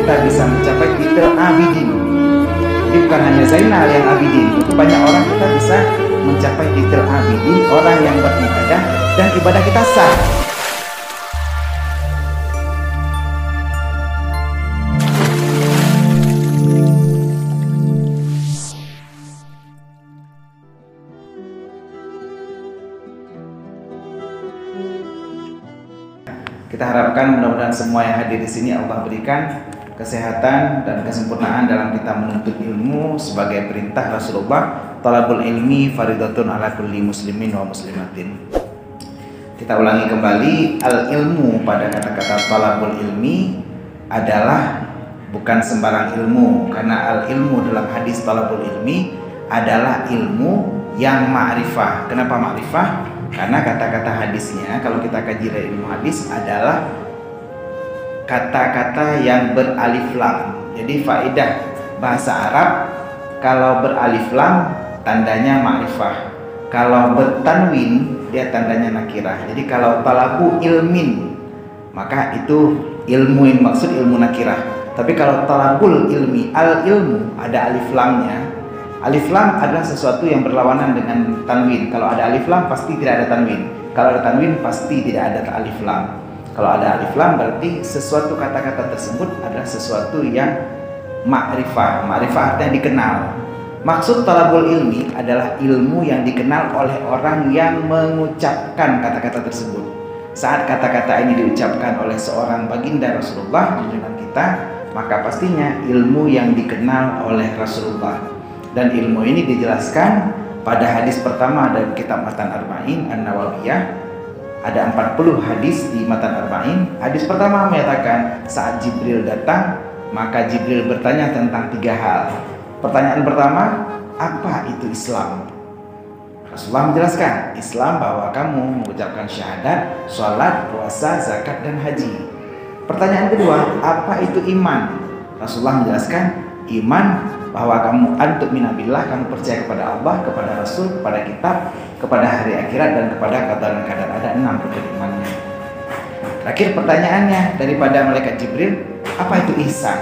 kita bisa mencapai titel abidin. Jadi bukan hanya Zainal yang abidin, itu banyak orang kita bisa mencapai titel abidin, orang yang beribadah dan ibadah kita sah. Kita harapkan mudah-mudahan semua yang hadir di sini Allah berikan kesehatan dan kesempurnaan dalam kita menuntut ilmu sebagai perintah Rasulullah, talabul ilmi faridatun ala kulli muslimin wa muslimatin. Kita ulangi kembali, al ilmu pada kata-kata talabul ilmi adalah bukan sembarang ilmu, karena al ilmu dalam hadis talabul ilmi adalah ilmu yang ma'rifah. Kenapa ma'rifah? Karena kata-kata hadisnya, kalau kita kaji dari ilmu hadis, adalah kata-kata yang beralif lam. Jadi faedah bahasa Arab, kalau beralif lam tandanya ma'rifah, kalau bertanwin dia tandanya nakirah. Jadi kalau talabu ilmin, maka itu ilmu yang maksud ilmu nakirah. Tapi kalau talabul ilmi, al ilmu ada alif lamnya. Alif lam adalah sesuatu yang berlawanan dengan tanwin. Kalau ada alif lam pasti tidak ada tanwin. Kalau ada tanwin pasti tidak ada alif lam. Kalau ada alif lam berarti sesuatu kata-kata tersebut adalah sesuatu yang ma'rifah. Ma'rifah artinya dikenal. Maksud talabul ilmi adalah ilmu yang dikenal oleh orang yang mengucapkan kata-kata tersebut. Saat kata-kata ini diucapkan oleh seorang baginda Rasulullah di junjungan kita, maka pastinya ilmu yang dikenal oleh Rasulullah. Dan ilmu ini dijelaskan pada hadis pertama dari kitab Matan Arba'in An-Nawawiyah. Ada 40 hadis di Matan Arba'in. Hadis pertama menyatakan saat Jibril datang, maka Jibril bertanya tentang 3 hal. Pertanyaan pertama, apa itu Islam? Rasulullah menjelaskan, Islam bahwa kamu mengucapkan syahadat, sholat, puasa, zakat, dan haji. Pertanyaan kedua, apa itu iman? Rasulullah menjelaskan, iman bahwa kamu antuk minabillah, kamu percaya kepada Allah, kepada Rasul, kepada kitab, kepada hari akhirat, dan kepada qada dan qadar. Ada 6 rukun imannya. Terakhir pertanyaannya daripada malaikat Jibril, apa itu ihsan?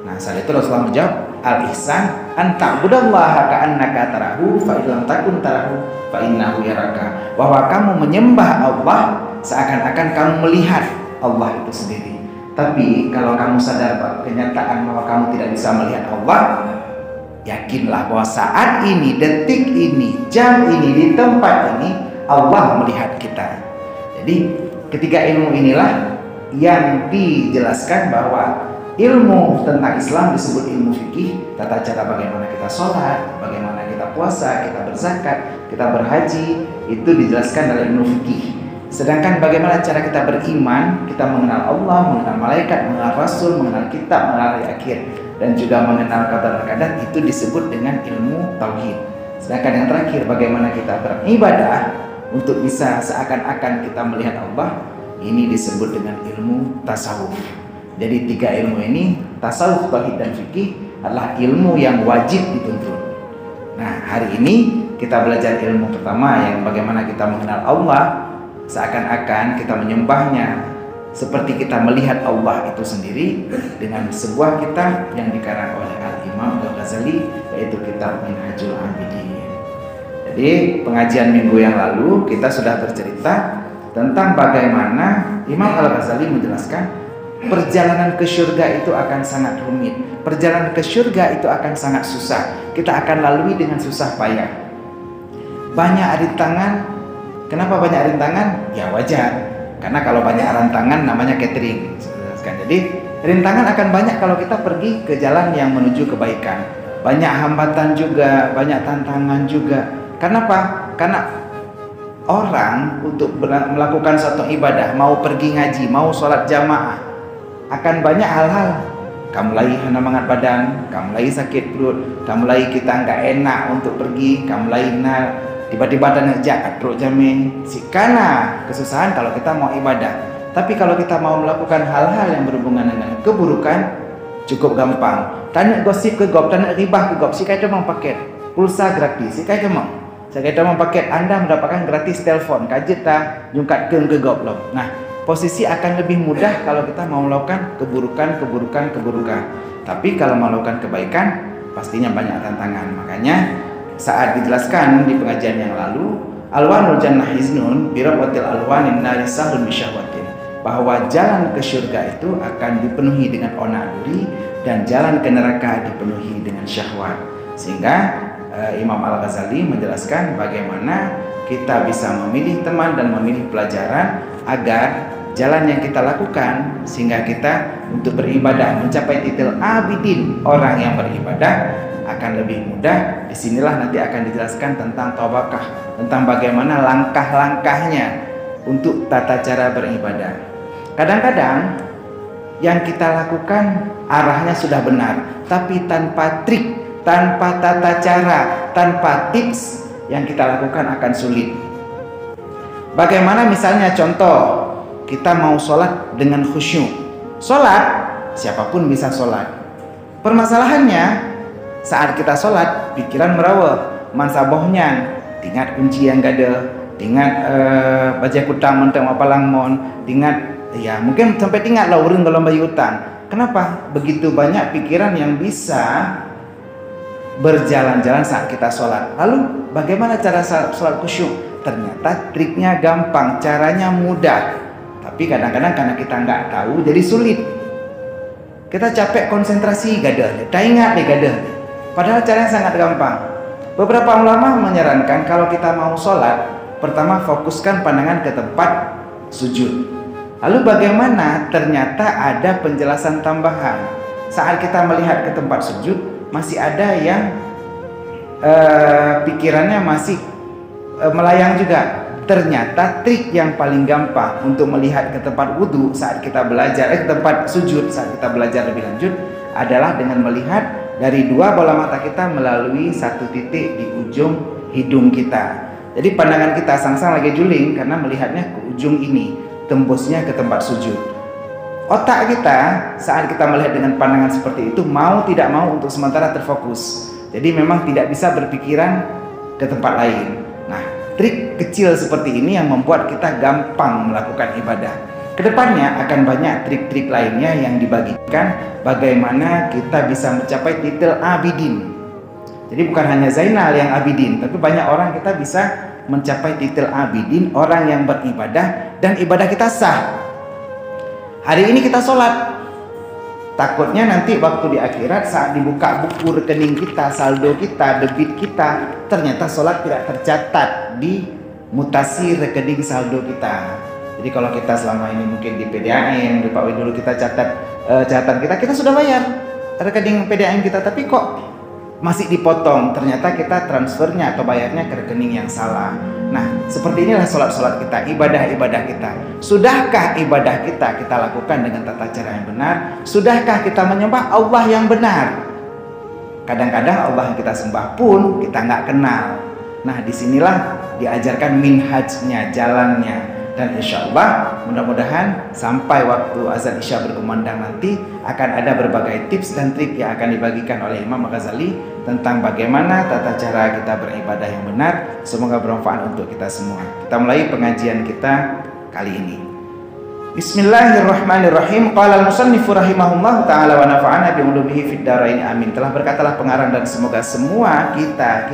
Nah, saat itu Rasulullah menjawab, al-ihsan an ta'budallaha ka'annaka tarahu fa illam takun tarahu fa innahu yaraka. Bahwa kamu menyembah Allah seakan-akan kamu melihat Allah itu sendiri. Tapi kalau kamu sadar kenyataan bahwa kamu tidak bisa melihat Allah, yakinlah bahwa saat ini, detik ini, jam ini, di tempat ini Allah melihat kita. Jadi ketiga ilmu inilah yang dijelaskan bahwa ilmu tentang Islam disebut ilmu fikih, tata cara bagaimana kita sholat, bagaimana kita puasa, kita berzakat, kita berhaji, itu dijelaskan dalam ilmu fikih. Sedangkan bagaimana cara kita beriman, kita mengenal Allah, mengenal malaikat, mengenal Rasul, mengenal kitab, mengenal hari akhir, dan juga mengenal qada dan qadar, itu disebut dengan ilmu tauhid. Sedangkan yang terakhir, bagaimana kita beribadah untuk bisa seakan-akan kita melihat Allah, ini disebut dengan ilmu tasawuf. Jadi 3 ilmu ini, tasawuf, tauhid, dan fikih, adalah ilmu yang wajib dituntut. Nah, hari ini kita belajar ilmu pertama yang bagaimana kita mengenal Allah, seakan-akan kita menyembahnya seperti kita melihat Allah itu sendiri, dengan sebuah kitab yang dikarang oleh Al-Imam Al-Ghazali, yaitu kitab Minhajul Abidin. Jadi pengajian minggu yang lalu kita sudah bercerita tentang bagaimana Imam Al-Ghazali menjelaskan perjalanan ke surga itu akan sangat rumit. Perjalanan ke surga itu akan sangat susah. Kita akan lalui dengan susah payah. Banyak rintangan. Kenapa banyak rintangan? Ya wajar, karena kalau banyak rintangan namanya catering. Jadi rintangan akan banyak kalau kita pergi ke jalan yang menuju kebaikan. Banyak hambatan juga, banyak tantangan juga. Kenapa? Karena orang untuk melakukan suatu ibadah, mau pergi ngaji, mau sholat jamaah, akan banyak hal-hal. Kamu lagi hendak mengangkat badan, kamu lagi sakit perut, kamu lagi kita nggak enak untuk pergi, kamu lagi tiba-tiba ada ngejak perut jamin, sikana kesusahan kalau kita mau ibadah. Tapi kalau kita mau melakukan hal-hal yang berhubungan dengan keburukan, cukup gampang. Tanya gosip ke gop, tanya ribah ke gop, si kaya demang paket pulsa gratis, si kaya demang. Saya kaya demang paket, Anda mendapatkan gratis telepon, kajet tak jungkat ke gop loh. Nah, posisi akan lebih mudah kalau kita mau melakukan keburukan. Tapi kalau melakukan kebaikan pastinya banyak tantangan. Makanya saat dijelaskan di pengajian yang lalu, alwanul jannah hiznun birabwatil alwanin nari sahlun bisyahwatin, bahwa jalan ke surga itu akan dipenuhi dengan onak duri dan jalan ke neraka dipenuhi dengan syahwat. Sehingga Imam Al-Ghazali menjelaskan bagaimana kita bisa memilih teman dan memilih pelajaran agar jalan yang kita lakukan sehingga kita untuk beribadah mencapai titil abidin, orang yang beribadah akan lebih mudah. Disinilah nanti akan dijelaskan tentang tawakah, tentang bagaimana langkah-langkahnya untuk tata cara beribadah. Kadang-kadang yang kita lakukan arahnya sudah benar, tapi tanpa trik, tanpa tata cara, tanpa tips, yang kita lakukan akan sulit. Bagaimana misalnya contoh, kita mau sholat dengan khusyuk. Sholat, siapapun bisa sholat. Permasalahannya, saat kita sholat, pikiran merawat, mansabohnya, tingat kunci yang gada, tingat baca kutang menteng apalang mon, tingat, ya mungkin sampai tingat lah urang dalam bayi utang. Kenapa? Begitu banyak pikiran yang bisa berjalan-jalan saat kita sholat. Lalu bagaimana cara sholat khusyuk? Ternyata triknya gampang, caranya mudah. Tapi kadang-kadang karena kita nggak tahu jadi sulit. Kita capek konsentrasi gada, tak ingat deh gada. Padahal caranya sangat gampang. Beberapa ulama menyarankan kalau kita mau sholat, pertama fokuskan pandangan ke tempat sujud. Lalu bagaimana? Ternyata ada penjelasan tambahan. Saat kita melihat ke tempat sujud, masih ada yang pikirannya masih melayang juga. Ternyata trik yang paling gampang untuk melihat ke tempat wudhu saat kita belajar, ke tempat sujud saat kita belajar lebih lanjut adalah dengan melihat dari dua bola mata kita melalui satu titik di ujung hidung kita. Jadi pandangan kita sang-sang lagi juling karena melihatnya ke ujung ini, tembusnya ke tempat sujud. Otak kita saat kita melihat dengan pandangan seperti itu mau tidak mau untuk sementara terfokus. Jadi memang tidak bisa berpikiran ke tempat lain. Nah, trik kecil seperti ini yang membuat kita gampang melakukan ibadah. Kedepannya akan banyak trik-trik lainnya yang dibagikan bagaimana kita bisa mencapai titel abidin. Jadi bukan hanya Zainal yang abidin, tapi banyak orang kita bisa mencapai titel abidin, orang yang beribadah dan ibadah kita sah. Hari ini kita sholat, takutnya nanti waktu di akhirat saat dibuka buku rekening kita, saldo kita, debit kita, ternyata sholat tidak tercatat di mutasi rekening saldo kita. Jadi kalau kita selama ini mungkin di PDAM, di Pak Wi dulu kita catat catatan kita sudah bayar rekening PDAM kita, tapi kok masih dipotong, ternyata kita transfernya atau bayarnya ke rekening yang salah. Nah, seperti inilah sholat-sholat kita, ibadah-ibadah kita. Sudahkah ibadah kita lakukan dengan tata cara yang benar? Sudahkah kita menyembah Allah yang benar? Kadang-kadang Allah yang kita sembah pun kita nggak kenal. Nah, disinilah diajarkan minhajnya, jalannya. Dan insya Allah mudah-mudahan sampai waktu azan isya berkumandang nanti akan ada berbagai tips dan trik yang akan dibagikan oleh Imam Al-Ghazali tentang bagaimana tata cara kita beribadah yang benar. Semoga bermanfaat untuk kita semua. Kita mulai pengajian kita kali ini. Bismillahirrahmanirrahim. Qala al-musannifu rahimahullah ta'ala wa nafa'ana bi ulumihi fid dharain amin. Telah berkatalah pengarang dan semoga semua kita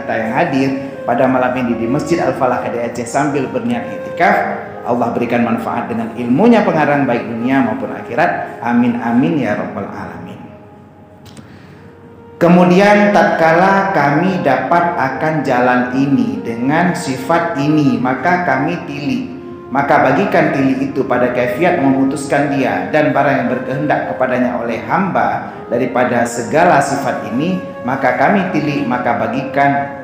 yang hadir pada malam ini di Masjid Al-Falah di Aceh sambil berniat iktikaf, Allah berikan manfaat dengan ilmunya pengarang baik dunia maupun akhirat. Amin amin ya rabbal alamin. Kemudian tatkala kami dapat akan jalan ini dengan sifat ini, maka kami tilih. Maka bagikan tilih itu pada kaifiat memutuskan dia dan barang yang berkehendak kepadanya oleh hamba daripada segala sifat ini, maka kami tilih, maka bagikan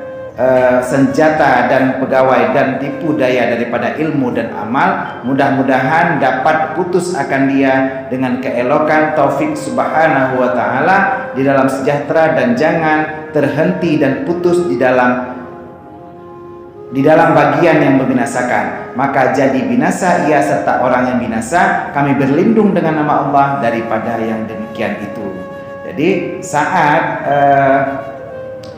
senjata dan pegawai dan tipu daya daripada ilmu dan amal. Mudah-mudahan dapat putus akan dia dengan keelokan taufik subhanahu wa ta'ala di dalam sejahtera, dan jangan terhenti dan putus di dalam bagian yang membinasakan. Maka jadi binasa ia serta orang yang binasa. Kami berlindung dengan nama Allah daripada yang demikian itu. Jadi saat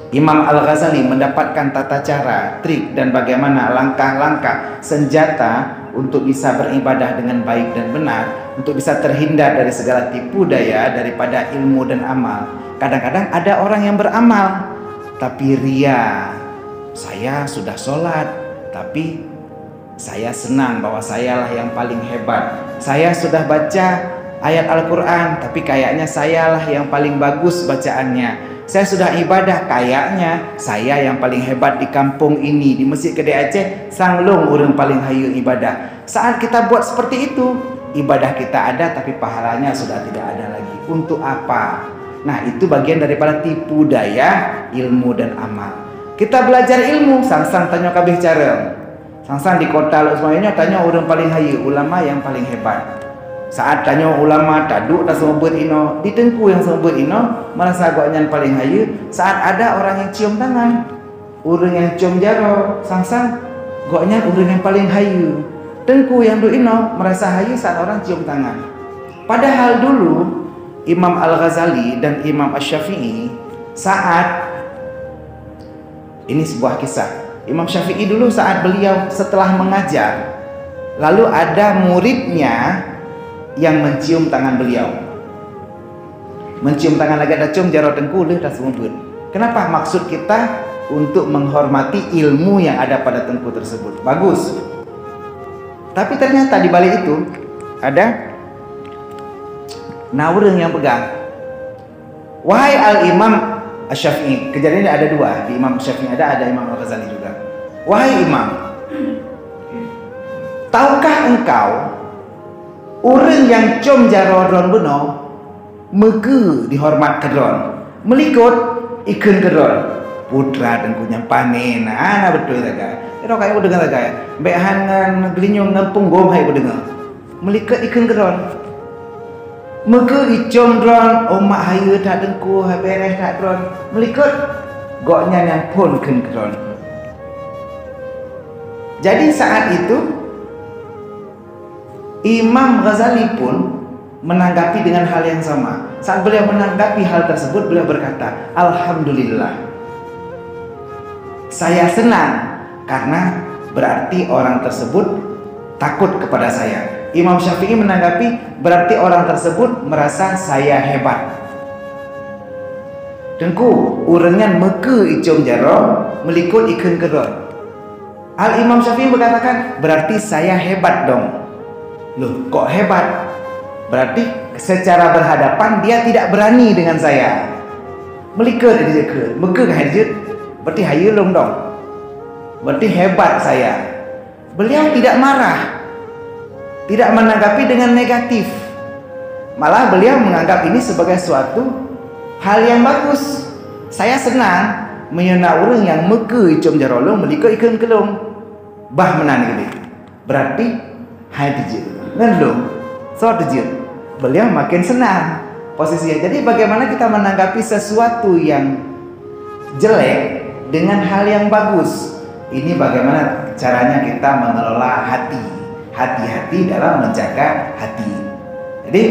Imam Al-Ghazali mendapatkan tata cara, trik dan bagaimana langkah-langkah senjata untuk bisa beribadah dengan baik dan benar, untuk bisa terhindar dari segala tipu daya daripada ilmu dan amal. Kadang-kadang ada orang yang beramal tapi ria. Saya sudah sholat, tapi saya senang bahwa sayalah yang paling hebat. Saya sudah baca ayat Al-Quran, tapi kayaknya sayalah yang paling bagus bacaannya. Saya sudah ibadah, kayaknya saya yang paling hebat di kampung ini, di Masjid Kedai Aceh, sanglung orang paling hayu ibadah. Saat kita buat seperti itu, ibadah kita ada tapi pahalanya sudah tidak ada lagi. Untuk apa? Nah, itu bagian daripada tipu daya ilmu dan amal. Kita belajar ilmu, sang-sang tanya kabeh cara. Sang-sang di kota lu semuanya tanya orang paling hayu, ulama yang paling hebat. Saat tanya ulama taduk tak sebut ino, di Tengku yang sebut ino merasa agaknya paling hayu. Saat ada orang yang cium tangan, orang yang cium jaro, sang-sang agaknya orang yang paling hayu. Tengku yang du ino merasa hayu saat orang cium tangan. Padahal dulu Imam Al-Ghazali dan Imam Asy-Syafi'i saat ini sebuah kisah. Imam Syafi'i dulu saat beliau setelah mengajar, lalu ada muridnya yang mencium tangan beliau. Mencium tangan lagi ada cium jaro Tengku leh dah semua. Kenapa? Maksud kita untuk menghormati ilmu yang ada pada Tengku tersebut. Bagus. Tapi ternyata di balik itu ada naureng yang pegang. Wahai Al-Imam Asy-Syafi'i, kejadian ini ada dua, di Imam Syafi'i ada Imam Al-Ghazali juga. Wahai Imam, tahukah engkau orang yang cium jaro dron beno mege dihormat kedron, melikut ikan kedron, putra Tengkunya panen. Nah betul tak? Itu kayak udah dengar tak? Behangan gelinyung ngempung gom hai udah dengar. Melikut ikan kedron. Maka icom dron, omak hayu tak Tengku, beres tak dron, melikut goknya yang pun ken dron. Jadi saat itu Imam Ghazali pun menanggapi dengan hal yang sama. Saat beliau menanggapi hal tersebut, beliau berkata, Alhamdulillah, saya senang karena berarti orang tersebut takut kepada saya. Imam Syafi'i menanggapi berarti orang tersebut merasa saya hebat. Tengku orangnya meke icom jaro melikut ikan kedon. Al-Imam Syafi'i berkatakan berarti saya hebat dong. Loh kok hebat? Berarti secara berhadapan dia tidak berani dengan saya. Melikut dia ke meke hajut berarti hayulung dong. Berarti hebat saya. Beliau tidak marah, tidak menanggapi dengan negatif. Malah beliau menganggap ini sebagai suatu hal yang bagus. Saya senang menyena orang yang meke icom jarolong melikut ikan kelong. Bah menan gede. Berarti hai dijit. Ngendong. So dijit. Beliau makin senang posisinya. Jadi bagaimana kita menanggapi sesuatu yang jelek dengan hal yang bagus. Ini bagaimana caranya kita mengelola hati. Hati-hati dalam menjaga hati. Jadi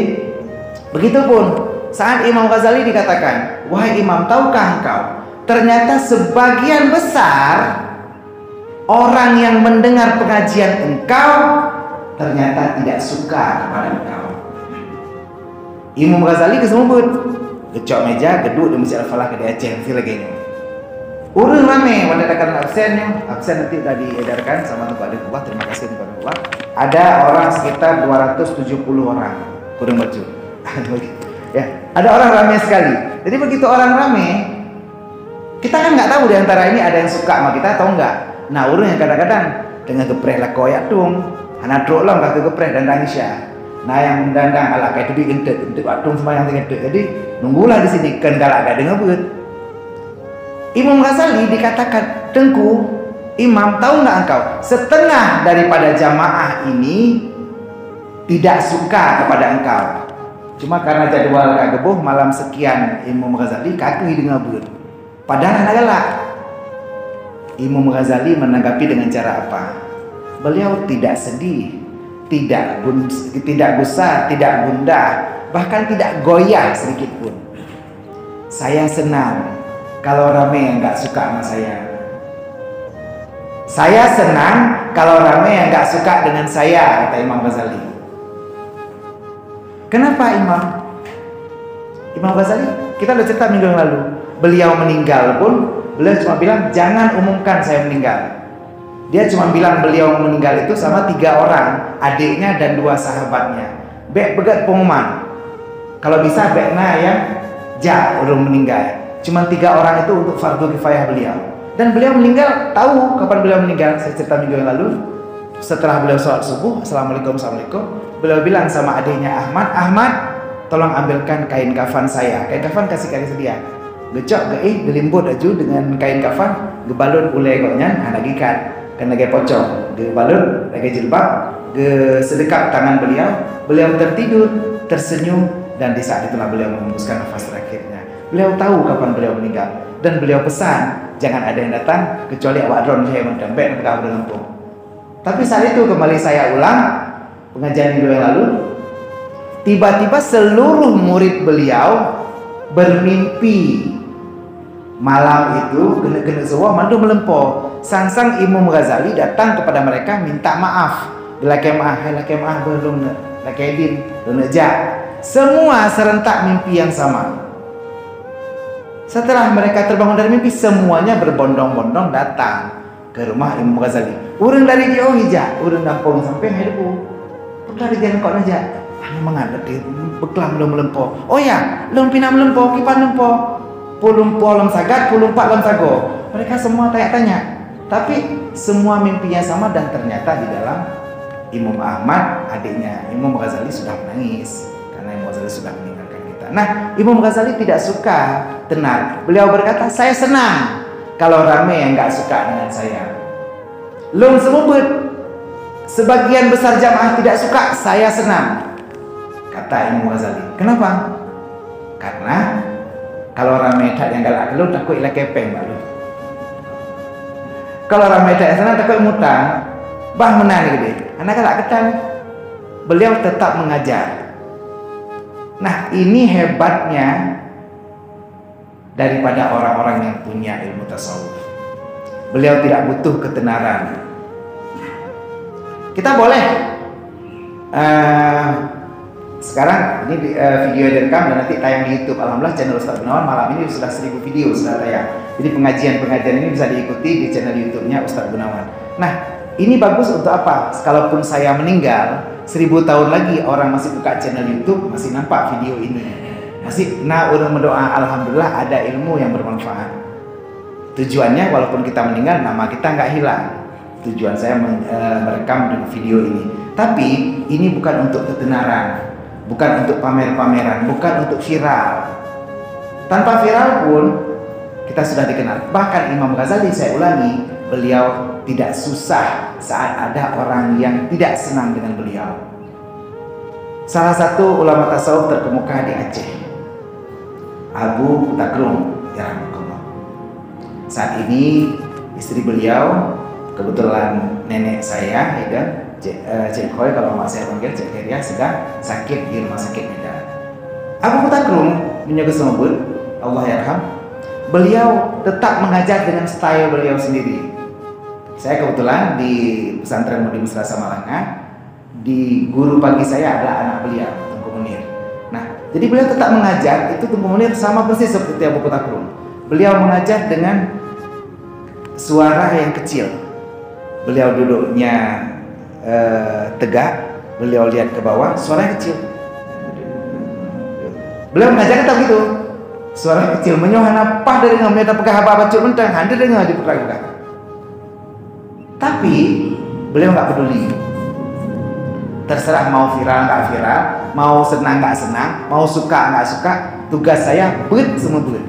begitupun saat Imam Ghazali dikatakan, wahai Imam, tahukah engkau ternyata sebagian besar orang yang mendengar pengajian engkau ternyata tidak suka kepada engkau. Imam Ghazali kesebut gecok meja geduk di Masjid Al-Falah Kedai Aceh lagi. Urang rame mendadak absennya, absen nanti sudah diedarkan sama Tuan Adikubah. Terima kasih kepada Allah. Ada orang sekitar 270 orang kurang baju. Ya, ada orang rame sekali. Jadi begitu orang rame, kita kan nggak tahu di antara ini ada yang suka sama kita atau enggak. Nah, urang yang kadang-kadang dengan gepreh lah koyak tung, anak truk lah nggak gepreh dan dangisya. Nah, yang dandang ala kayak itu untuk atung semua yang tinggal. Jadi nunggulah di sini kendala agak dengar buat. Imam Ghazali dikatakan, Tengku, Imam, tahu nggak engkau setengah daripada jamaah ini tidak suka kepada engkau. Cuma karena jadwal kageboh malam sekian Imam Ghazali kaki dengan buat. Padahal adalah Imam Ghazali menanggapi dengan cara apa? Beliau tidak sedih, tidak gusar, tidak gundah, bahkan tidak goyah sedikit pun. Saya senang kalau ramai yang nggak suka sama saya. Saya senang kalau ramai yang nggak suka dengan saya, kata Imam Ghazali. Kenapa Imam Ghazali? Kita udah cerita minggu yang lalu. Beliau meninggal pun, beliau cuma bilang jangan umumkan saya meninggal. Dia cuma bilang beliau meninggal itu sama 3 orang, adiknya dan 2 sahabatnya. Begat pengumuman. Kalau bisa bekna yang urung meninggal. Cuma 3 orang itu untuk fardu kifayah beliau. Dan beliau meninggal, tahu kapan beliau meninggal. Saya cerita minggu yang lalu. Setelah beliau sholat subuh, assalamualaikum, beliau bilang sama adiknya Ahmad, tolong ambilkan kain kafan saya. Kain kafan kasih dia. Gecok gelimbut aju dengan kain kafan, gebalun ulai koknya, anak gikat, kena gaya pocong, gebalun, lagi jilbab, sedekap tangan beliau tertidur, tersenyum, dan di saat itulah beliau mengembuskan nafas terakhirnya. Beliau tahu kapan beliau meninggal, dan beliau pesan jangan ada yang datang kecuali awak drone saya mendembek ke Lampung. Tapi saat itu kembali saya ulang pengajian minggu yang lalu, tiba-tiba seluruh murid beliau bermimpi malam itu kena semua mandu melempoh. Sang Imam Ghazali datang kepada mereka minta maaf. Laki maaf belum laki din semua serentak mimpi yang sama. Setelah mereka terbangun dari mimpi, semuanya berbondong-bondong datang ke rumah Imam Ghazali. Urang dari jauh hijau, urang dampung sampai hidup. Putar jalan kok aja. Mengadat di beklam belum melempoh. Oh ya, belum pinam melempoh, kipan melempoh. Pulumpo lem sagat, pulumpak lem sago. Mereka semua tanya-tanya. Tapi semua mimpinya sama dan ternyata di dalam Imam Ahmad, adiknya Imam Ghazali sudah menangis karena Imam Ghazali sudah meninggalkan kita. Nah, Imam Ghazali tidak suka tenar. Beliau berkata, saya senang kalau ramai yang nggak suka dengan saya. Lung semubut, sebagian besar jamaah tidak suka, saya senang, kata Imam Ghazali. Kenapa? Karena kalau ramai tak yang galak lu takut ilah kepeng baru. Kalau ramai tak yang senang takut mutang, bah menang gede. Anak galak ketan. Beliau tetap mengajar. Nah, ini hebatnya daripada orang-orang yang punya ilmu tasawuf. Beliau tidak butuh ketenaran. Kita boleh sekarang ini video direkam dan nanti tayang di YouTube. Alhamdulillah channel Ustaz Gunawan malam ini sudah 1000 video sudah tayang. Jadi pengajian ini bisa diikuti di channel YouTube-nya Ustaz Gunawan. Nah, ini bagus untuk apa? Kalaupun saya meninggal 1000 tahun lagi orang masih buka channel YouTube, masih nampak video ini. Masih orang berdoa, alhamdulillah ada ilmu yang bermanfaat. Tujuannya walaupun kita meninggal nama kita nggak hilang. Tujuan saya merekam dengan video ini. Tapi ini bukan untuk ketenaran, bukan untuk pamer-pameran, bukan untuk viral. Tanpa viral pun kita sudah dikenal. Bahkan Imam Ghazali, saya ulangi, beliau tidak susah saat ada orang yang tidak senang dengan beliau. Salah satu ulama tasawuf terkemuka di Aceh, Abu Takrung, saat ini istri beliau, kebetulan nenek saya, Cik Khoi, kalau mak saya panggil Cik Heria, sedang sakit di rumah sakit Medan. Abu Takrung menjaga semabut, Allah yarham. Beliau tetap mengajar dengan style beliau sendiri. Saya kebetulan di pesantren Mudi Mesra Samalanga, di guru pagi saya adalah anak beliau, Tengku Munir. Nah, jadi beliau tetap mengajar, itu Tengku Munir sama persis seperti Abu Takrung. Beliau mengajar dengan suara yang kecil. Beliau duduknya tegak, beliau lihat ke bawah, suara kecil. Beliau mengajarkan tak gitu, suara kecil menyohan apa dari ngamnya tak pegang apa bacot mentang, hadir dengar di perlakukan. Tapi beliau nggak peduli. Terserah mau viral nggak viral, mau senang nggak senang, mau suka nggak suka, tugas saya semua berit.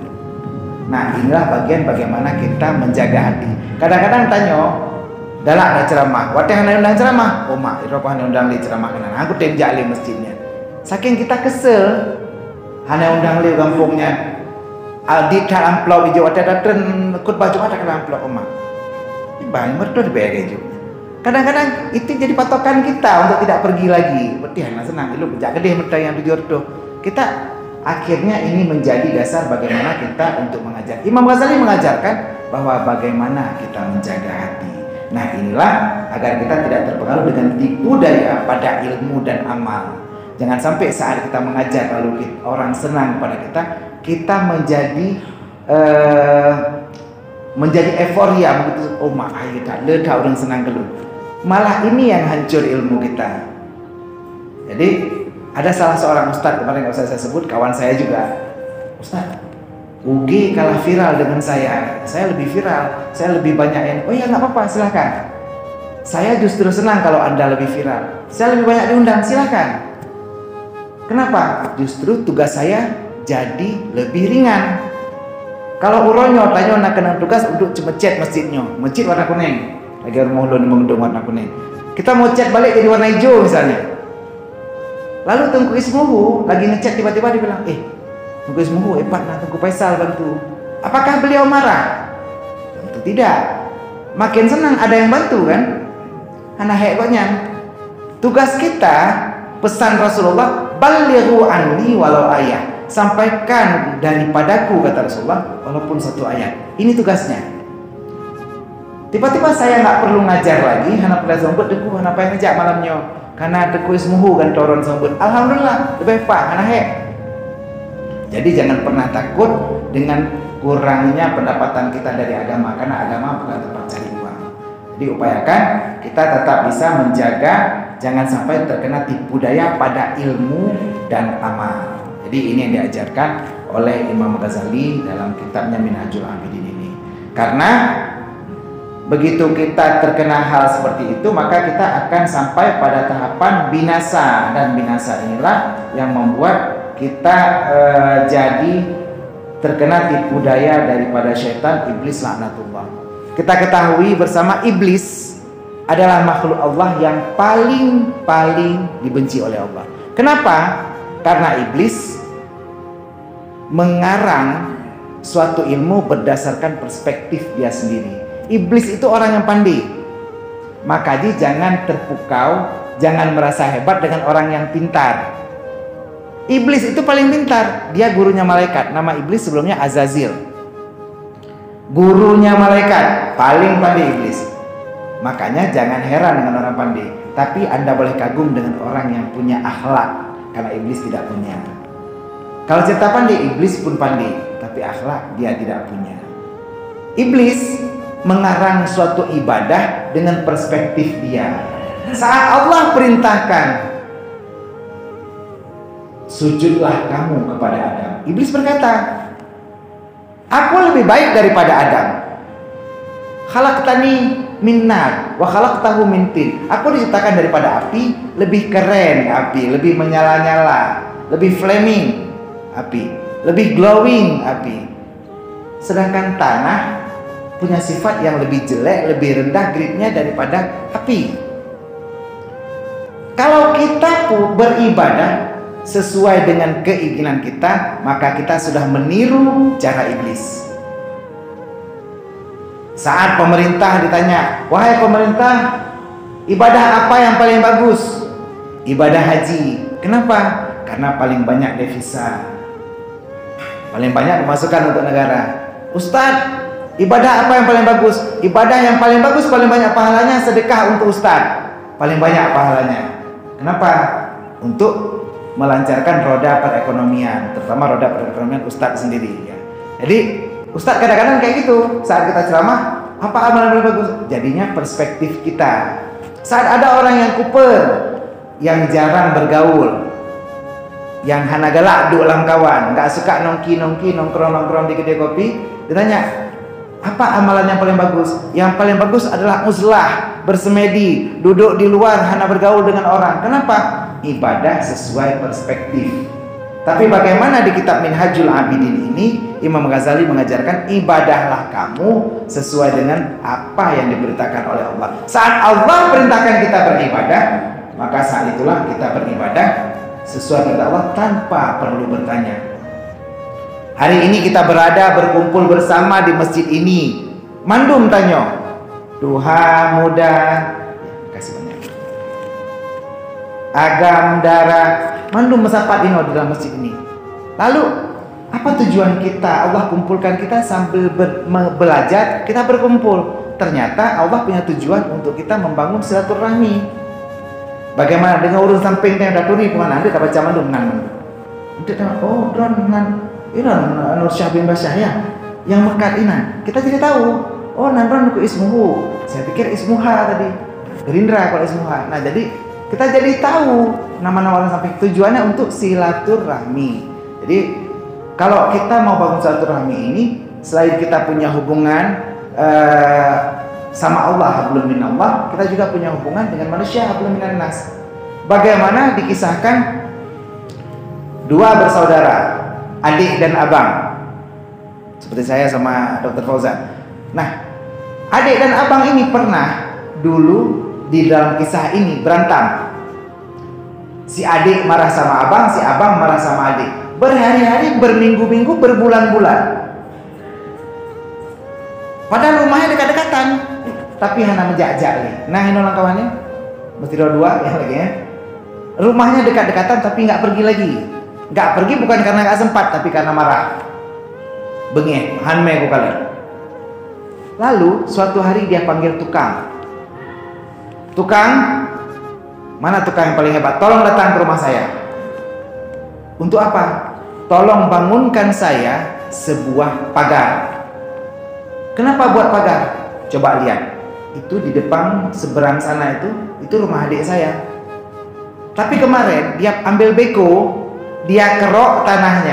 Nah, inilah bagian bagaimana kita menjaga hati. Kadang-kadang tanya, galak ada ceramah, wateh hanya undang ceramah, oh mak, itu hanya undang li ceramah kenan, aku tenjak li masjidnya. Saking kita kesel, hanya undang li kampungnya, di dalam pulau hijau wateh datang khutbah Jumat ke dalam pulau mak. Bang, mertua dibayar juga. Kadang-kadang itu jadi patokan kita untuk tidak pergi lagi. Berarti hanya senang, lu bejak gede mertua yang dijordo. Kita akhirnya ini menjadi dasar bagaimana kita untuk mengajar. Imam Ghazali mengajarkan bahwa bagaimana kita menjaga hati. Nah inilah agar kita tidak terpengaruh dengan tipu daya pada ilmu dan amal. Jangan sampai saat kita mengajar lalu orang senang pada kita, kita menjadi euforia begitu. Oh mak ayo tak leda orang senang keluh. Malah ini yang hancur ilmu kita. Jadi ada salah seorang ustadz kemarin nggak usah saya sebut, kawan saya juga. Ustadz, UG kalah viral dengan saya lebih viral, saya lebih banyak yang. Oh ya nggak apa-apa, silahkan. Saya justru senang kalau Anda lebih viral. Saya lebih banyak diundang, silahkan. Kenapa? Justru tugas saya jadi lebih ringan. Kalau uronyo tanya nak kena tugas untuk cat masjidnya, masjid warna kuning. Lagi rumah ulun mengundang warna kuning. Kita mau cat balik jadi warna hijau misalnya. Lalu Tengku Ismuhu lagi ngecat, tiba-tiba dia bilang, Tengku Ismuhu hebat lah, Tengku Faisal bantu. Apakah beliau marah? Tentu tidak. Makin senang ada yang bantu kan? Anak hekoknya. Tugas kita, pesan Rasulullah, balighu anni walau ayat. Sampaikan daripadaku, kata Rasulullah, walaupun satu ayat. Ini tugasnya. Tiba-tiba saya nggak perlu ngajar lagi, hana pula sombut deku, hana apa yang ngejak malamnya. Karena Tengku Ismuhu kan turun sombut. Alhamdulillah, lebih hebat, hana hek. Jadi jangan pernah takut dengan kurangnya pendapatan kita dari agama, karena agama bukan tempat cari uang. Jadi upayakan kita tetap bisa menjaga, jangan sampai terkena tipu daya pada ilmu dan amal. Jadi ini yang diajarkan oleh Imam Ghazali dalam kitabnya Minhajul Abidin ini. Karena begitu kita terkena hal seperti itu, maka kita akan sampai pada tahapan binasa, dan binasa inilah yang membuat kita jadi terkena tipu daya daripada syaitan, iblis laknatullah. Kita ketahui bersama, iblis adalah makhluk Allah yang paling dibenci oleh Allah. Kenapa? Karena iblis mengarang suatu ilmu berdasarkan perspektif dia sendiri. Iblis itu orang yang pandai. Maka jangan terpukau, jangan merasa hebat dengan orang yang pintar. Iblis itu paling pintar. Dia gurunya malaikat. Nama iblis sebelumnya Azazil. Gurunya malaikat, paling pandai iblis. Makanya jangan heran dengan orang pandai, tapi Anda boleh kagum dengan orang yang punya akhlak, karena iblis tidak punya. Kalau cerita pandai, iblis pun pandai, tapi akhlak dia tidak punya. Iblis mengarang suatu ibadah dengan perspektif dia. Saat Allah perintahkan, sujudlah kamu kepada Adam, iblis berkata, aku lebih baik daripada Adam. Khalaqtani min nar wa khalaqtahu min tin. Aku diciptakan daripada api, lebih keren api, lebih menyala-nyala, lebih flaming api, lebih glowing api. Sedangkan tanah punya sifat yang lebih jelek, lebih rendah grade-nya daripada api. Kalau kita beribadah sesuai dengan keinginan kita, maka kita sudah meniru cara iblis. Saat pemerintah ditanya, wahai pemerintah, ibadah apa yang paling bagus? Ibadah haji. Kenapa? Karena paling banyak devisa, paling banyak pemasukan untuk negara. Ustadz, ibadah apa yang paling bagus? Ibadah yang paling bagus, paling banyak pahalanya, sedekah untuk ustadz, paling banyak pahalanya. Kenapa? Untuk melancarkan roda perekonomian, terutama roda perekonomian ustadz sendiri ya. Jadi ustadz kadang-kadang kayak gitu, saat kita ceramah, apa amalan yang paling bagus? Jadinya perspektif kita. Saat ada orang yang kuper, yang jarang bergaul, yang hana galak du ulang kawan, nggak suka nongki-nongki, nongkrong-nongkrong di kedai kopi, ditanya, apa amalan yang paling bagus? Yang paling bagus adalah uzlah, bersemedi, duduk di luar, hana bergaul dengan orang. Kenapa? Ibadah sesuai perspektif. Tapi bagaimana di kitab Minhajul Abidin ini, Imam Ghazali mengajarkan, ibadahlah kamu sesuai dengan apa yang diberitakan oleh Allah. Saat Allah perintahkan kita beribadah, maka saat itulah kita beribadah sesuai perintah Allah tanpa perlu bertanya. Hari ini kita berkumpul bersama di masjid ini. Mandum tanya, duha muda, kasih banyak. Agam darah, mandum mesapat ini di dalam masjid ini. Lalu apa tujuan kita? Allah kumpulkan kita sambil belajar, kita berkumpul. ternyata Allah punya tujuan untuk kita membangun silaturahmi. Bagaimana dengan urus samping yang daturi pengan anda tak baca mandu menang. Untuk oh drone dengan Nur Syah bin Basyah ya yang mekat ini. Kita jadi tahu. Oh nandron ku ismuhu. Saya pikir ismuha tadi. Gerindra kalau ismuha. Nah jadi kita jadi tahu nama-nama orang samping, tujuannya untuk silaturahmi. Jadi kalau kita mau bangun silaturahmi ini, selain kita punya hubungan sama Allah, hablum minallah, kita juga punya hubungan dengan manusia, hablum minan nas. Bagaimana dikisahkan dua bersaudara, adik dan abang, seperti saya sama Dr. Fauzan. Nah, adik dan abang ini pernah dulu di dalam kisah ini berantem. Si adik marah sama abang, si abang marah sama adik. Berhari-hari, berminggu-minggu, berbulan-bulan. Padahal rumahnya dekat-dekatan, tapi hanya menjak-jak. Nah, ini orang kawannya, mesti dua yang lagi ya. Rumahnya dekat-dekatan, tapi nggak pergi lagi. Nggak pergi bukan karena nggak sempat, tapi karena marah. Bengeh, hanme ku kalian. Lalu suatu hari dia panggil tukang. Tukang, mana tukang yang paling hebat? Tolong datang ke rumah saya. Untuk apa? Tolong bangunkan saya sebuah pagar. Kenapa buat pagar? Coba lihat. Itu di depan seberang sana itu rumah adik saya. Tapi kemarin dia ambil beko, dia kerok tanah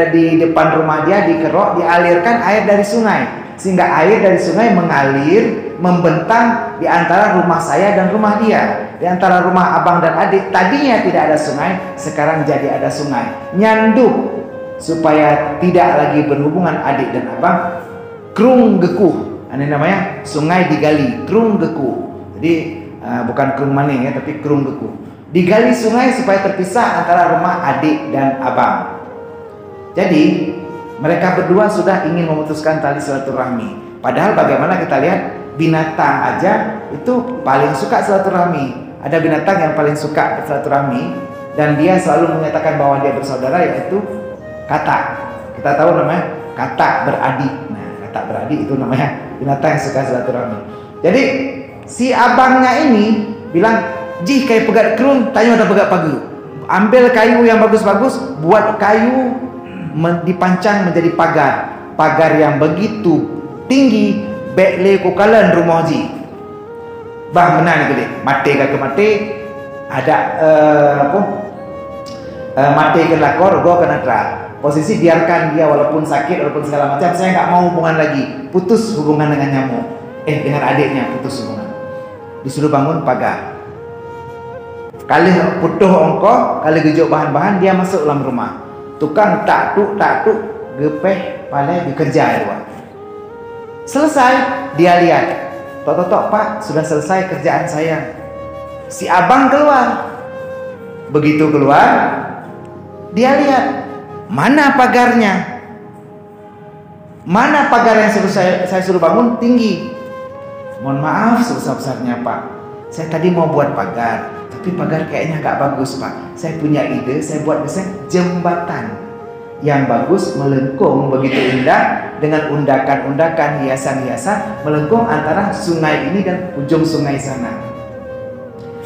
di depan rumah dia dikerok, dialirkan air dari sungai. Sehingga air dari sungai mengalir, membentang di antara rumah saya dan rumah dia. Di antara rumah abang dan adik, tadinya tidak ada sungai, sekarang jadi ada sungai. Nyanduk supaya tidak lagi berhubungan adik dan abang. Krung gekuh, ini namanya sungai digali, krung gekuh. Jadi bukan krung maning ya, tapi krung gekuh. Digali sungai supaya terpisah antara rumah adik dan abang. Jadi mereka berdua sudah ingin memutuskan tali silaturahmi. Padahal bagaimana kita lihat, binatang aja itu paling suka silaturahmi. Ada binatang yang paling suka silaturahmi dan dia selalu menyatakan bahwa dia bersaudara, yaitu katak. Kita tahu namanya katak beradik. Nah, katak beradik itu namanya binatang yang suka silaturahmi. Jadi si abangnya ini bilang, "Jih kayak pegat kerung, tanya ada pegat pagu. Ambil kayu yang bagus-bagus, buat kayu dipancang menjadi pagar. Pagar yang begitu tinggi, bekle ku kalan rumah ji." Bang benar ni gede, mati ke mati, ada mati ke lakor, go kena tra. Posisi biarkan dia walaupun sakit, walaupun segala macam, saya nggak mau hubungan lagi, putus hubungan dengan nyamuk. Dengan adiknya putus hubungan. Disuruh bangun pagar. Kali putuh ongko, kali gejuk bahan-bahan, dia masuk dalam rumah. Tukang tak tuk gepeh palai dikerja ya. Selesai, dia lihat. Tok Pak, sudah selesai kerjaan saya. Si abang keluar. Begitu keluar, dia lihat mana pagarnya. Mana pagar yang saya suruh bangun tinggi. Mohon maaf sebesar-besarnya Pak, saya tadi mau buat pagar, tapi pagar kayaknya gak bagus Pak. Saya punya ide, saya buat desain jembatan yang bagus, melengkung begitu indah, dengan undakan-undakan, hiasan-hiasan, melengkung antara sungai ini dan ujung sungai sana.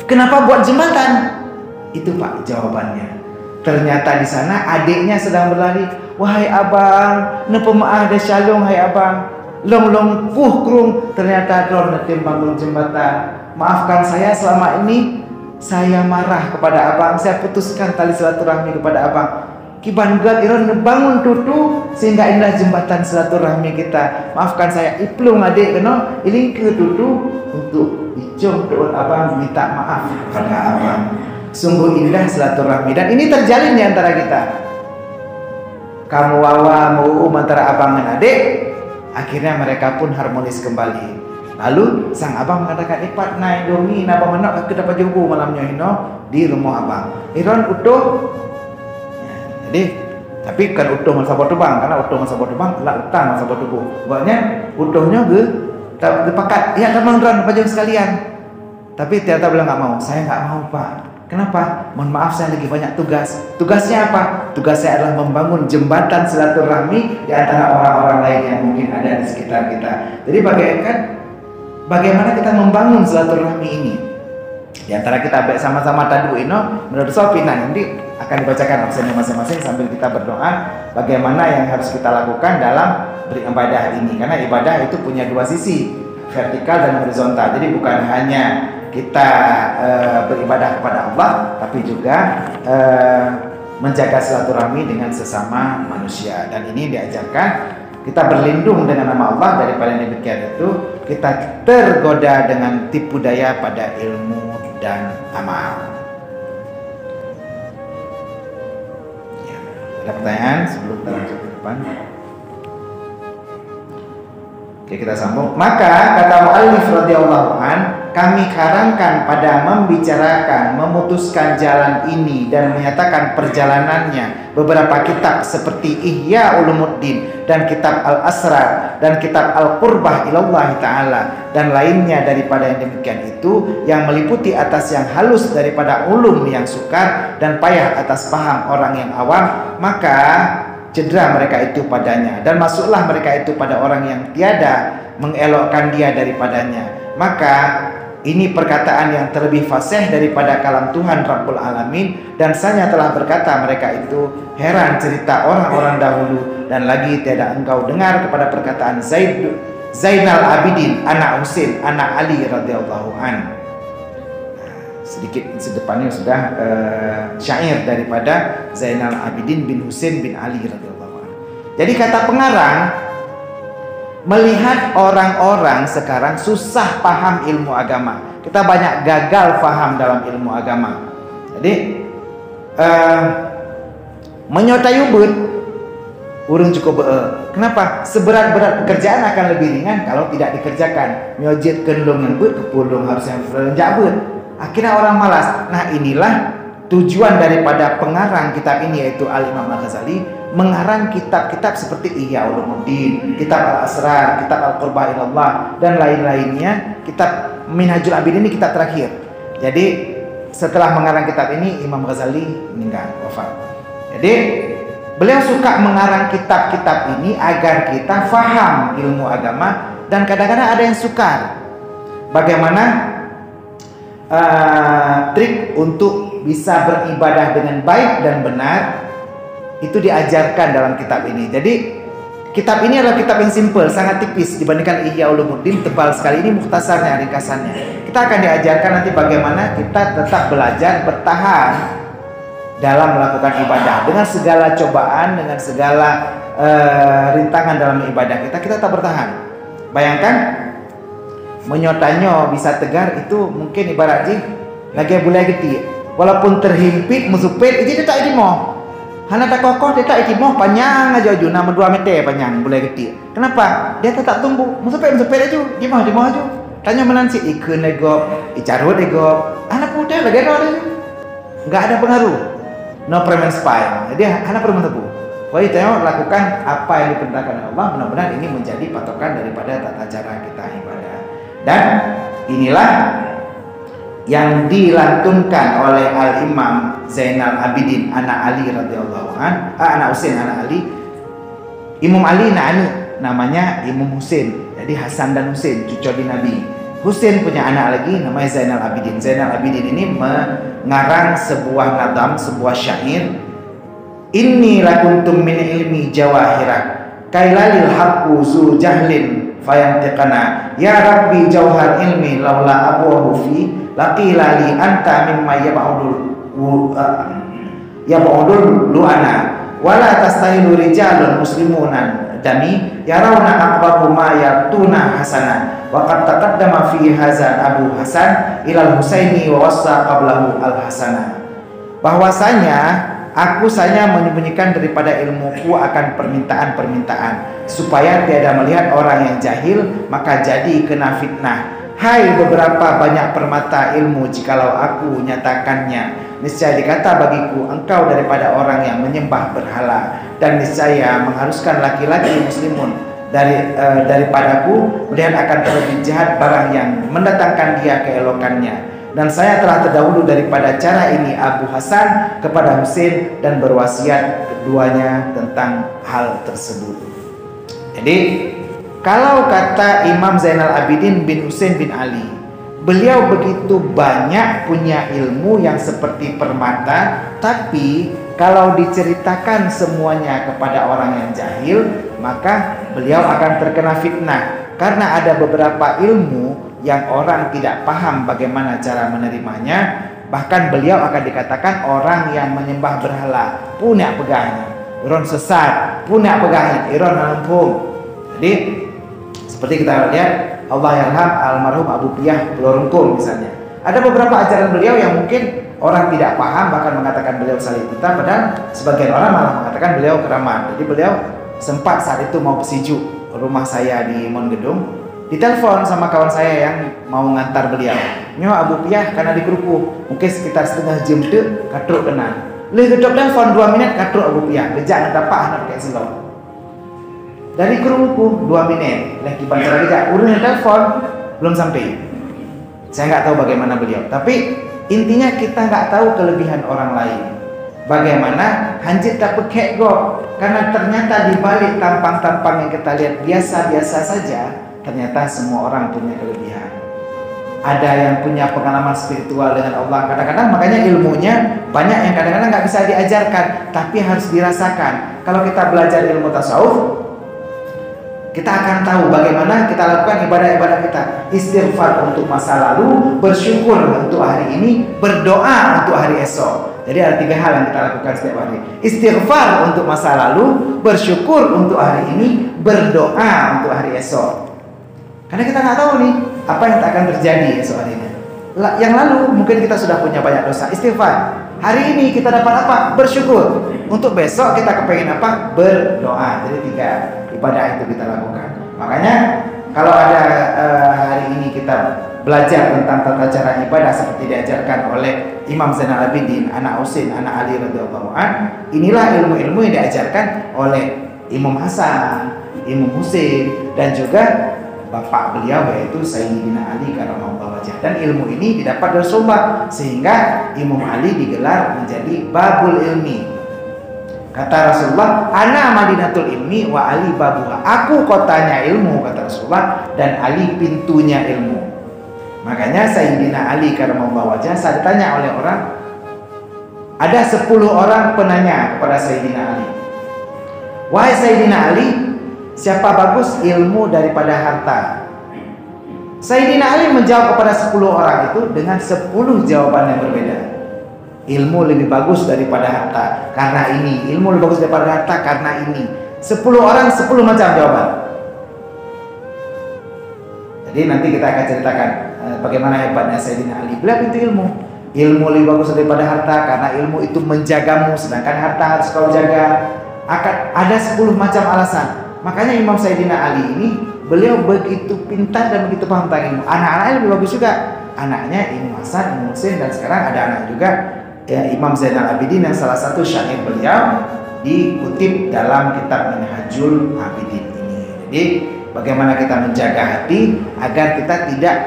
Kenapa buat jembatan? Itu Pak jawabannya. Ternyata di sana adiknya sedang berlari. "Wahai abang, nepemaah de shalom hai abang. Long krung, ternyata drone netim bangun jembatan. Maafkan saya selama ini saya marah kepada abang, saya putuskan tali silaturahmi kepada abang. Kiban gad iron ngebangun tutu sehingga inilah jembatan silaturahmi kita. Maafkan saya, iplung adik kena iling ke tutu untuk icung doa abang minta maaf kepada abang." Sungguh indah silaturahmi dan ini terjalin di antara kita. Kamu wawa mau antara abang dan adik. Akhirnya mereka pun harmonis kembali. Lalu sang abang mengatakan, "Ipat naik dongi napa menak ke dapat jumpa malamnya hino di rumah abang." Iron utuh. Jadi, tapi kan utuh masa botu bang, karena utuh masa botu bang, lah utang masa botu bu. Buatnya utuhnya tak dipakat. Ya teman-teman pajang sekalian. Tapi ternyata bilang nggak mau. Saya nggak mau Pak. Kenapa? Mohon maaf, saya lagi banyak tugas. Tugasnya apa? Tugasnya adalah membangun jembatan silaturahmi di antara orang-orang lain yang mungkin ada di sekitar kita. Jadi bagaimana kita membangun silaturahmi ini? Di antara kita sama-sama tadu ino menurut Sofinan nanti akan dibacakan absennya masing-masing sambil kita berdoa bagaimana yang harus kita lakukan dalam beribadah ini. Karena ibadah itu punya dua sisi, vertikal dan horizontal. Jadi bukan hanya kita beribadah kepada Allah, tapi juga menjaga silaturahmi dengan sesama manusia. Dan ini diajarkan kita berlindung dengan nama Allah daripada yang demikian itu kita tergoda dengan tipu daya pada ilmu dan amal. Ya, ada pertanyaan sebelum kita lanjut ke depan? Oke, kita sambung. Maka kata muallif radhiyallahu an, kami karangkan pada membicarakan, memutuskan jalan ini dan menyatakan perjalanannya beberapa kitab seperti Ihya Ulumuddin dan kitab Al-Asrar dan kitab Al-Qurbah ilallah ta'ala dan lainnya daripada yang demikian itu yang meliputi atas yang halus daripada ulum yang sukar dan payah atas paham orang yang awam, maka cedera mereka itu padanya dan masuklah mereka itu pada orang yang tiada mengelokkan dia daripadanya. Maka ini perkataan yang terlebih fasih daripada kalam Tuhan Rabbul Alamin, dan saya telah berkata mereka itu heran cerita orang-orang dahulu, dan lagi tiada engkau dengar kepada perkataan Zainal Abidin anak Husain anak Ali radhiyallahu an. Sedikit sedepannya sudah syair daripada Zainal Abidin bin Husain bin Ali radhiyallahu an. Jadi kata pengarang, melihat orang-orang sekarang susah paham ilmu agama, kita banyak gagal paham dalam ilmu agama. Jadi menyotayubun urung cukup kenapa? Seberat-berat pekerjaan akan lebih ringan kalau tidak dikerjakan. Nyojit kendung yang ber kepulung harus yang jabut. Akhirnya orang malas. Nah, inilah tujuan daripada pengarang kitab ini, yaitu Al-Imam Al-Ghazali, mengarang kitab-kitab seperti Ihya Ulumuddin, kitab Al-Asrar, kitab Al-Qurbah ilallah dan lain-lainnya. Kitab Minhajul Abidin ini kitab terakhir. Jadi setelah mengarang kitab ini Imam Ghazali meninggal, wafat. Jadi beliau suka mengarang kitab-kitab ini agar kita faham ilmu agama, dan kadang-kadang ada yang sukar. Bagaimana trik untuk bisa beribadah dengan baik dan benar itu diajarkan dalam kitab ini. Jadi kitab ini adalah kitab yang simple, sangat tipis dibandingkan Ihya Ulumuddin, tebal sekali. Ini mukhtasarnya, ringkasannya. Kita akan diajarkan nanti bagaimana kita tetap belajar bertahan dalam melakukan ibadah dengan segala cobaan, dengan segala rintangan dalam ibadah kita tetap bertahan. Bayangkan menyotanyo bisa tegar itu mungkin ibarat jing lagi boleh gede, walaupun terhimpit musupet itu tak idimoh. Hana tak kokoh dia tak idimoh, panjang aja aju nama 2 meter panjang boleh gede. Kenapa? Dia tetap tumbuh. Musupet aja, dimoh aja. Tanya menansi ikun legop, icarut legop. Anak muda lagi ada aja. Enggak ada pengaruh. No permanent spy. Jadi hana perlu mentepu. Pokoknya tengok lakukan apa yang diperintahkan oleh Allah, benar-benar ini menjadi patokan daripada tata cara kita ibadah. Dan inilah yang dilantunkan oleh Al-Imam Zainal Abidin anak Ali radhiyallahu an, anak Husain anak Ali. Imam Ali namanya Imam Husain. Jadi Hasan dan Husain cucu Nabi. Husain punya anak lagi namanya Zainal Abidin. Zainal Abidin ini mengarang sebuah nadam, sebuah syair. Inni lakuntum min ilmi jawahira kailalil haqqu zu jahlin fayantiqana ya rabbi jauhar ilmi laula abuhu fi laqila li anta mimma yab'udul lu'ana wala tastahilu rijalun muslimunan dami yarawna aqbahu ma yatuna hasana wa qad taqaddama fi hazan Abu Hasan ilal Husaini wa wassa qablahu al Hasana. Bahwasanya aku saja menyembunyikan daripada ilmuku akan permintaan-permintaan supaya tiada melihat orang yang jahil maka jadi kena fitnah. Hai beberapa banyak permata ilmu, jikalau aku nyatakannya niscaya dikata bagiku engkau daripada orang yang menyembah berhala, dan niscaya mengharuskan laki-laki muslimun daripadaku melihat akan terlebih jahat barang yang mendatangkan dia keelokannya. dan saya telah terdahulu daripada cara ini Abu Hasan kepada Husain dan berwasiat keduanya tentang hal tersebut. Jadi kalau kata Imam Zainal Abidin bin Husain bin Ali, beliau begitu banyak punya ilmu yang seperti permata, tapi kalau diceritakan semuanya kepada orang yang jahil, maka beliau akan terkena fitnah. Karena ada beberapa ilmu yang orang tidak paham bagaimana cara menerimanya. Bahkan beliau akan dikatakan orang yang menyembah berhala, punya pegangan, iron sesat, punya pegangan, iron lampung. Jadi seperti kita lihat Allah yarham almarhum Abu Piyah Pulau Rengkung misalnya. Ada beberapa ajaran beliau yang mungkin orang tidak paham, bahkan mengatakan beliau salih kita, padahal sebagian orang malah mengatakan beliau keramat. Jadi beliau sempat saat itu mau pesiju rumah saya di Mondgedung, ditelepon sama kawan saya yang mau ngantar beliau. Nyo Abu Piyah karena dikeruku, mungkin sekitar setengah jam tu katruk kenal. Leh gedok telepon 2 menit katruk Abu Piyah, bejak ngetapa anak kayak silong. Dari keruku 2 menit, leh kiban cara bejak, urun telepon belum sampai. Saya nggak tahu bagaimana beliau, tapi intinya kita nggak tahu kelebihan orang lain. Bagaimana hanjit tak pekek go, karena ternyata di balik tampang-tampang yang kita lihat biasa-biasa saja, ternyata semua orang punya kelebihan. Ada yang punya pengalaman spiritual dengan Allah kadang-kadang, makanya ilmunya banyak yang kadang-kadang nggak bisa diajarkan, tapi harus dirasakan. Kalau kita belajar ilmu tasawuf, kita akan tahu bagaimana kita lakukan ibadah-ibadah kita. Istighfar untuk masa lalu, bersyukur untuk hari ini, berdoa untuk hari esok. Jadi ada 3 hal yang kita lakukan setiap hari. Istighfar untuk masa lalu, bersyukur untuk hari ini, berdoa untuk hari esok. Karena kita nggak tahu nih apa yang akan terjadi esok harinya. Yang lalu mungkin kita sudah punya banyak dosa, istighfar. Hari ini kita dapat apa? Bersyukur. Untuk besok kita kepengen apa? Berdoa. Jadi 3 ibadah itu kita lakukan. Makanya kalau ada hari ini kita belajar tentang tata cara ibadah seperti diajarkan oleh Imam Zainal Abidin, anak Husain, anak Ali radhiyallahu an, inilah ilmu-ilmu yang diajarkan oleh Imam Hasan, Imam Husain, dan juga bapak beliau yaitu Sayyidina Ali karramallahu wajhah. Dan ilmu ini didapat dari Rasulullah, sehingga Imam Ali digelar menjadi babul ilmi. Kata Rasulullah, ana madinatul ilmi wa Ali babuha. Aku kotanya ilmu, kata Rasulullah, dan Ali pintunya ilmu. Makanya Sayyidina Ali karramallahu wajhah saat ditanya oleh orang, ada 10 orang penanya kepada Sayyidina Ali, wahai Sayyidina Ali, siapa bagus ilmu daripada harta? Sayyidina Ali menjawab kepada 10 orang itu dengan 10 jawaban yang berbeda. Ilmu lebih bagus daripada harta karena ini, ilmu lebih bagus daripada harta karena ini. 10 orang 10 macam jawaban. Jadi nanti kita akan ceritakan bagaimana hebatnya Sayyidina Ali. Beliau pintu ilmu. Ilmu lebih bagus daripada harta karena ilmu itu menjagamu, sedangkan harta harus kau jaga. Akan ada 10 macam alasan. Makanya Imam Sayyidina Ali ini beliau begitu pintar dan begitu paham tentang ilmu. Anak-anaknya lebih bagus juga. Anaknya Imam Hasan, Imam Husain, dan sekarang ada anak juga ya, Imam Zainal Abidin, yang salah satu syair beliau dikutip dalam kitab Minhajul Abidin ini. Jadi bagaimana kita menjaga hati agar kita tidak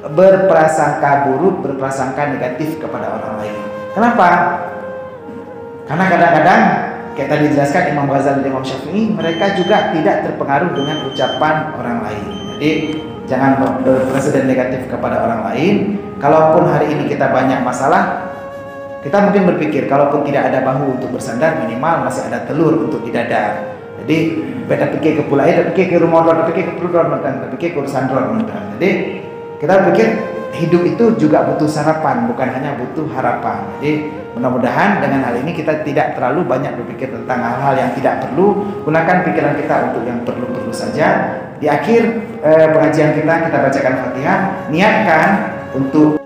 berprasangka buruk, berprasangka negatif kepada orang lain. Kenapa? Karena kadang-kadang kayak tadi dijelaskan Imam Ghazali dan Imam Syafi'i, mereka juga tidak terpengaruh dengan ucapan orang lain. Jadi jangan berpresiden negatif kepada orang lain. Kalaupun hari ini kita banyak masalah, kita mungkin berpikir kalaupun tidak ada bahu untuk bersandar, minimal masih ada telur untuk di dada. Jadi beda pikir ke pulau air, pikir ke rumah orang, pikir ke perut orang, pikir ke urusan orang. Jadi kita pikir hidup itu juga butuh sarapan, bukan hanya butuh harapan. Jadi mudah-mudahan dengan hal ini kita tidak terlalu banyak berpikir tentang hal-hal yang tidak perlu. Gunakan pikiran kita untuk yang perlu-perlu saja. Di akhir pengajian kita bacakan Fatihah, niatkan untuk